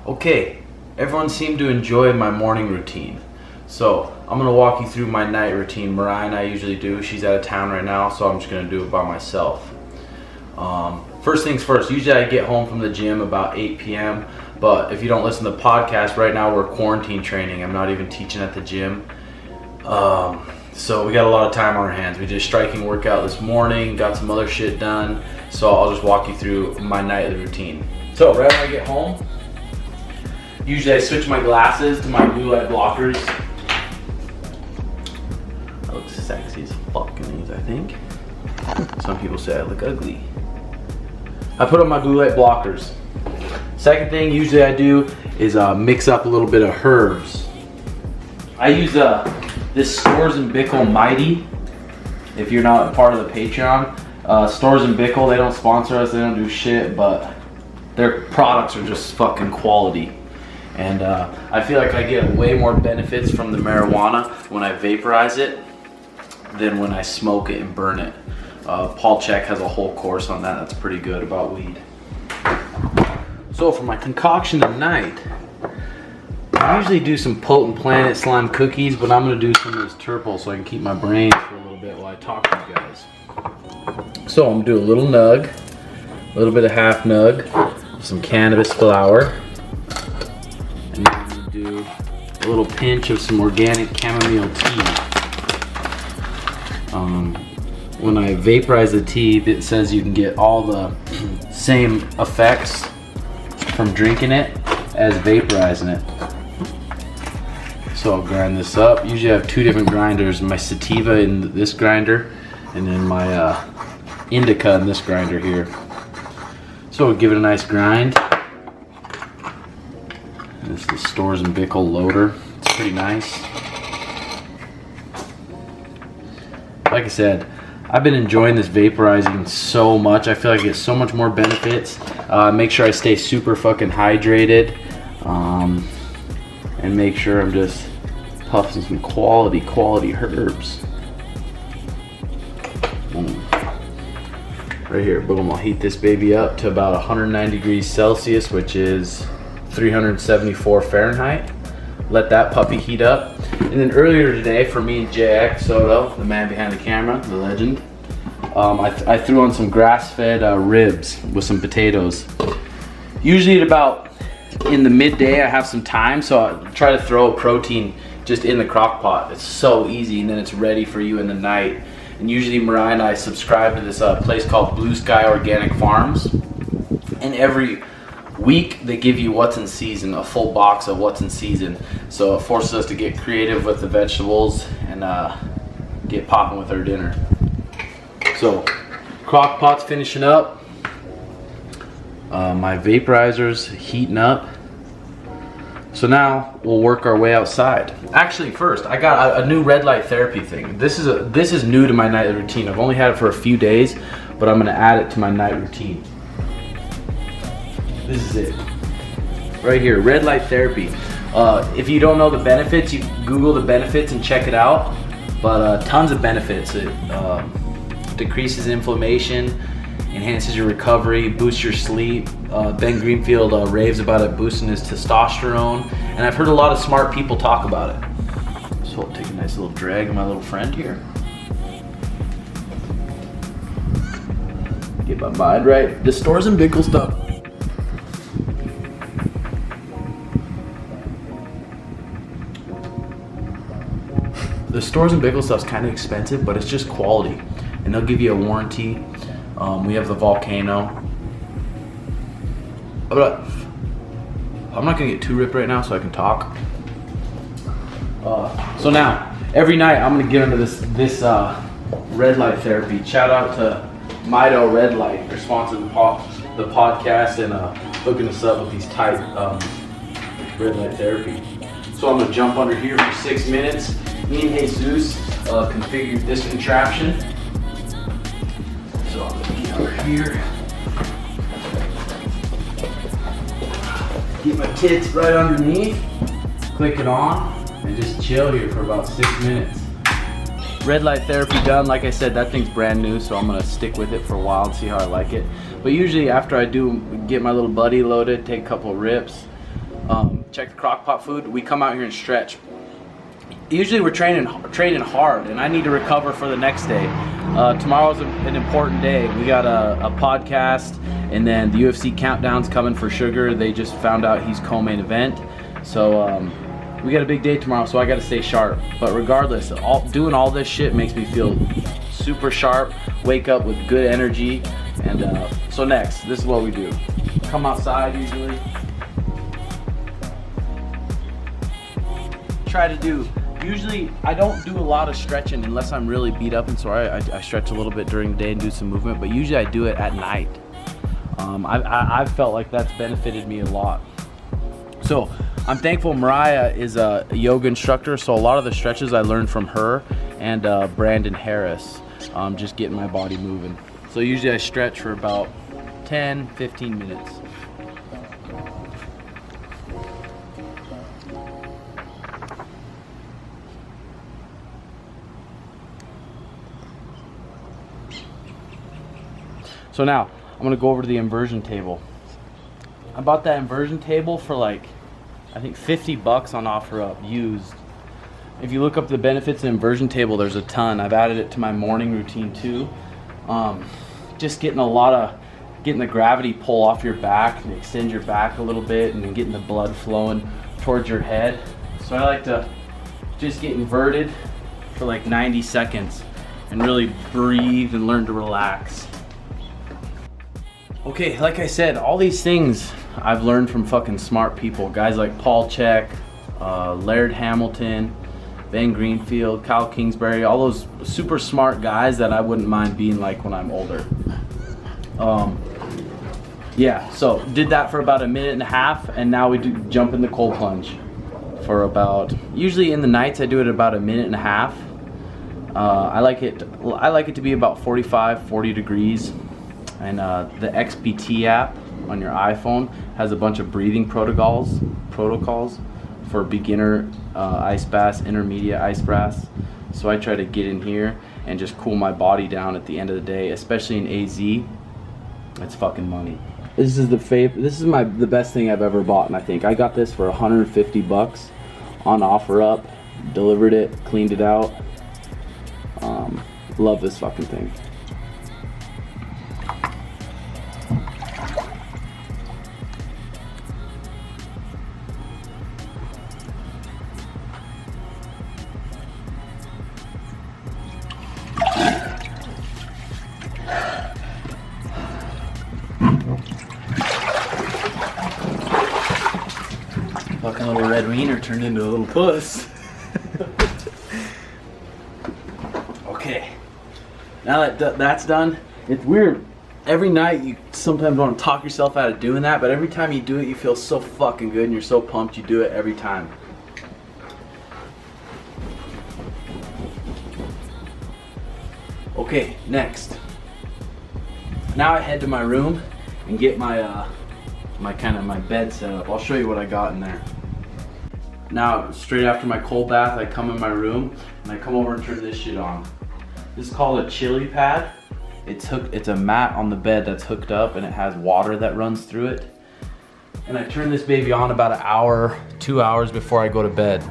Okay, everyone seemed to enjoy my morning routine. So I'm gonna walk you through my night routine. Mariah and I usually do. She's out of town right now, so I'm just gonna do it by myself. First things first, usually I get home from the gym about 8 p.m. But if you don't listen to the podcast, right now we're quarantine training. I'm not even teaching at the gym. So we got a lot of time on our hands. We did a striking workout this morning, got some other shit done. So I'll just walk you through my nightly routine. So right when I get home, usually I switch my glasses to my blue light blockers. I look sexy as fuck in these, I think. Some people say I look ugly. I put on my blue light blockers. Second thing usually I do is mix up a little bit of herbs. I use this Stores and Bickle Mighty. If you're not a part of the Patreon, Stores and Bickle, they don't sponsor us, they don't do shit, but their products are just fucking quality. And I feel like I get way more benefits from the marijuana when I vaporize it than when I smoke it and burn it. Paul Chek has a whole course on that that's pretty good about weed. So for my concoction at night, I usually do some Potent Planet slime cookies, but I'm gonna do some of this Turple so I can keep my brain for a little bit while I talk to you guys. So I'm gonna do a little nug, a little bit of half nug, some cannabis flower, and then I'm gonna do a little pinch of some organic chamomile tea. When I vaporize the tea, it says you can get all the same effects from drinking it as vaporizing it. So I'll grind this up. Usually I have two different grinders, my sativa in this grinder and then my indica in this grinder here. So we'll give it a nice grind. This is the Stores and Bickle loader. It's pretty nice. Like I said, I've been enjoying this vaporizing so much. I feel like I get so much more benefits. Make sure I stay super fucking hydrated. And make sure I'm just puffing some quality herbs. Right here, boom, I'll heat this baby up to about 109 degrees Celsius, which is 374 Fahrenheit. Let that puppy heat up. And then earlier today, for me and Chek, Soto, the man behind the camera, the legend, I threw on some grass-fed ribs with some potatoes. Usually at about in the midday, I have some time, so I try to throw a protein just in the crock pot. It's so easy, and then it's ready for you in the night. And usually Mariah and I subscribe to this place called Blue Sky Organic Farms. And every week they give you what's in season, a full box of what's in season. So it forces us to get creative with the vegetables and get popping with our dinner. So crock pot's finishing up. My vaporizer's heating up. So now we'll work our way outside. Actually, first I got a new red light therapy thing. This is new to my nightly routine. I've only had it for a few days, but I'm gonna add it to my night routine. This is it, right here, red light therapy. If you don't know the benefits, you Google the benefits and check it out. But tons of benefits. It decreases inflammation, enhances your recovery, boosts your sleep. Ben Greenfield raves about it boosting his testosterone, and I've heard a lot of smart people talk about it. So I'll take a nice little drag of my little friend here. Get my mind right. The Stores and Bickle stuff. The Stores and Bickle stuff's kind of expensive, but it's just quality, and they'll give you a warranty. We have the Volcano. I'm not gonna get too ripped right now, so I can talk. So now, every night I'm gonna get into this red light therapy. Shout out to Mido Red Light for sponsoring the podcast and hooking us up with these tight red light therapy. So I'm gonna jump under here for 6 minutes. Me and Jesus configured this contraption. So I'm gonna get over here. Get my tits right underneath, click it on, and just chill here for about 6 minutes. Red light therapy done. Like I said, that thing's brand new, so I'm gonna stick with it for a while and see how I like it. But usually after I do get my little buddy loaded, take a couple of rips, Check the crock pot food. We come out here and stretch. Usually we're training hard, and I need to recover for the next day. Tomorrow's an important day. We got a podcast, and then the UFC countdown's coming for Sugar. They just found out he's co-main event, so we got a big day tomorrow. So I got to stay sharp. But regardless, doing all this shit makes me feel super sharp. Wake up with good energy, and so next, this is what we do. Come outside usually. Try to do. Usually, I don't do a lot of stretching unless I'm really beat up and sore. I stretch a little bit during the day and do some movement, but usually I do it at night. I've felt like that's benefited me a lot. So I'm thankful Mariah is a yoga instructor, so a lot of the stretches I learned from her and Brandon Harris, just getting my body moving. So usually I stretch for about 10-15 minutes. So now, I'm gonna go over to the inversion table. I bought that inversion table for like, I think $50 on OfferUp used. If you look up the benefits of the inversion table, there's a ton. I've added it to my morning routine too. Just getting the gravity pull off your back and extend your back a little bit, and then getting the blood flowing towards your head. So I like to just get inverted for like 90 seconds and really breathe and learn to relax. Okay, like I said, all these things I've learned from fucking smart people. Guys like Paul Chek, Laird Hamilton, Ben Greenfield, Kyle Kingsbury, all those super smart guys that I wouldn't mind being like when I'm older. Yeah, so did that for about 1.5 minutes, and now we jump in the cold plunge for about, usually in the nights I do it about 1.5 minutes. I like it to be about 45-40 degrees. And the XPT app on your iPhone has a bunch of breathing protocols for beginner ice baths, intermediate ice baths. So I try to get in here and just cool my body down at the end of the day, especially in AZ. It's fucking money. This is the best thing I've ever bought, and I think I got this for $150 on OfferUp. Delivered it, cleaned it out. Love this fucking thing. Fucking little red wiener turned into a little puss. Okay, now that that's done, it's weird. Every night you sometimes want to talk yourself out of doing that, but every time you do it, you feel so fucking good and you're so pumped you do it every time. Okay, next. Now I head to my room and get my my bed set up. I'll show you what I got in there. Now, straight after my cold bath, I come in my room and I come over and turn this shit on. This is called a Chilli pad. It's a mat on the bed that's hooked up, and it has water that runs through it. And I turn this baby on about 1 hour, 2 hours before I go to bed.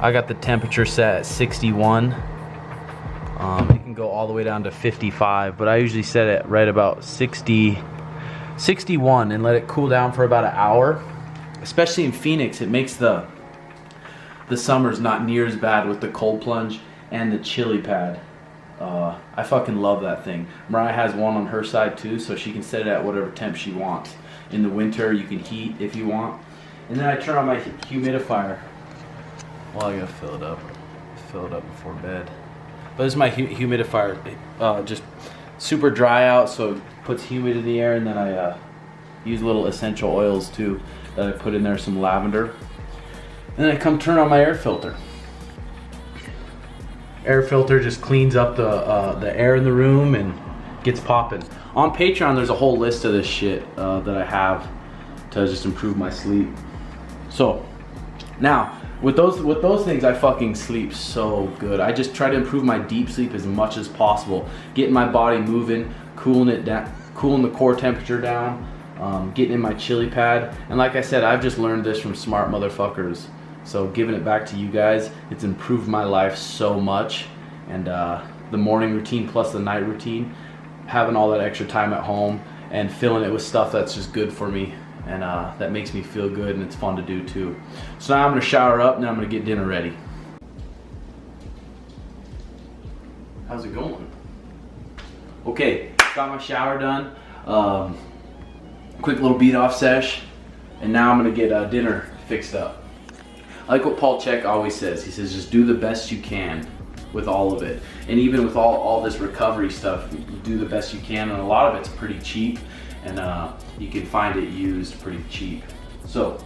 I got the temperature set at 61. It can go all the way down to 55, but I usually set it right about 61 and let it cool down for about 1 hour. Especially in Phoenix, it makes the summers not near as bad with the cold plunge and the Chilli pad. I fucking love that thing. Mariah has one on her side too, so she can set it at whatever temp she wants. In the winter, you can heat if you want. And then I turn on my humidifier. Well, I gotta fill it up before bed. But this is my humidifier. Just super dry out, so it puts humid in the air, and then I use little essential oils too that I put in there, some lavender. And then I come turn on my air filter. Air filter just cleans up the air in the room and gets popping. On Patreon, there's a whole list of this shit that I have to just improve my sleep. So now with those things, I fucking sleep so good. I just try to improve my deep sleep as much as possible, getting my body moving, cooling it down, cooling the core temperature down. getting in my chili pad. And like I said, I've just learned this from smart motherfuckers. So giving it back to you guys, it's improved my life so much. And the morning routine plus the night routine, having all that extra time at home and filling it with stuff that's just good for me. And that makes me feel good, and it's fun to do too. So now I'm gonna shower up and I'm gonna get dinner ready. How's it going? Okay, got my shower done. Quick little beat off sesh, and now I'm gonna get dinner fixed up. I like what Paul Chek always says. He says just do the best you can with all of it. And even with all this recovery stuff, you do the best you can, and a lot of it's pretty cheap, and you can find it used pretty cheap. So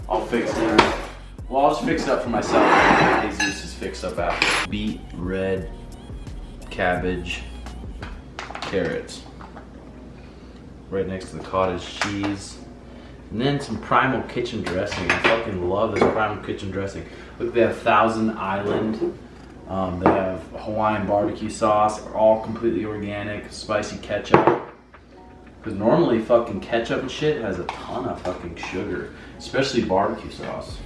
I'll fix dinner. Well, I'll just fix it up for myself. Jesus is fixed up after. Beet, red, cabbage, carrots. Right next to the cottage cheese. And then some Primal Kitchen dressing. I fucking love this Primal Kitchen dressing. Look, they have Thousand Island. They have Hawaiian barbecue sauce, all completely organic, spicy ketchup. Because normally fucking ketchup and shit has a ton of fucking sugar, especially barbecue sauce.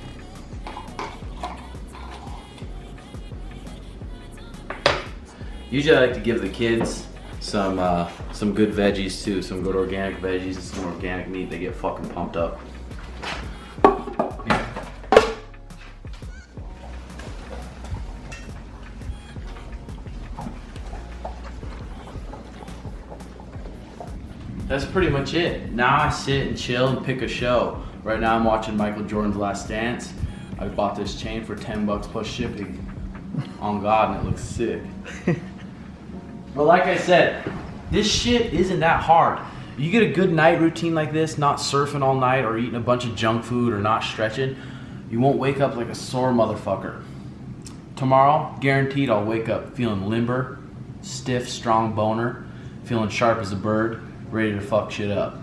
Usually I like to give the kids some good veggies too, some good organic veggies and some organic meat. They get fucking pumped up. That's pretty much it. Now I sit and chill and pick a show. Right now I'm watching Michael Jordan's Last Dance. I bought this chain for $10 plus shipping. On God, and it looks sick. But like I said, this shit isn't that hard. You get a good night routine like this, not surfing all night or eating a bunch of junk food or not stretching, you won't wake up like a sore motherfucker. Tomorrow, guaranteed I'll wake up feeling limber, stiff, strong boner, feeling sharp as a bird, ready to fuck shit up.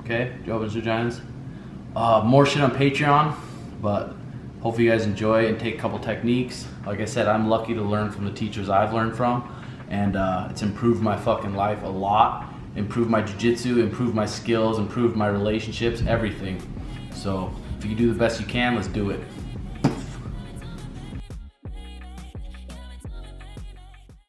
Okay, jobins, vaginas. More shit on Patreon, but hopefully you guys enjoy and take a couple techniques. Like I said, I'm lucky to learn from the teachers I've learned from, and it's improved my fucking life a lot. Improved my jiu-jitsu, improved my skills, improved my relationships, everything. So if you do the best you can, let's do it.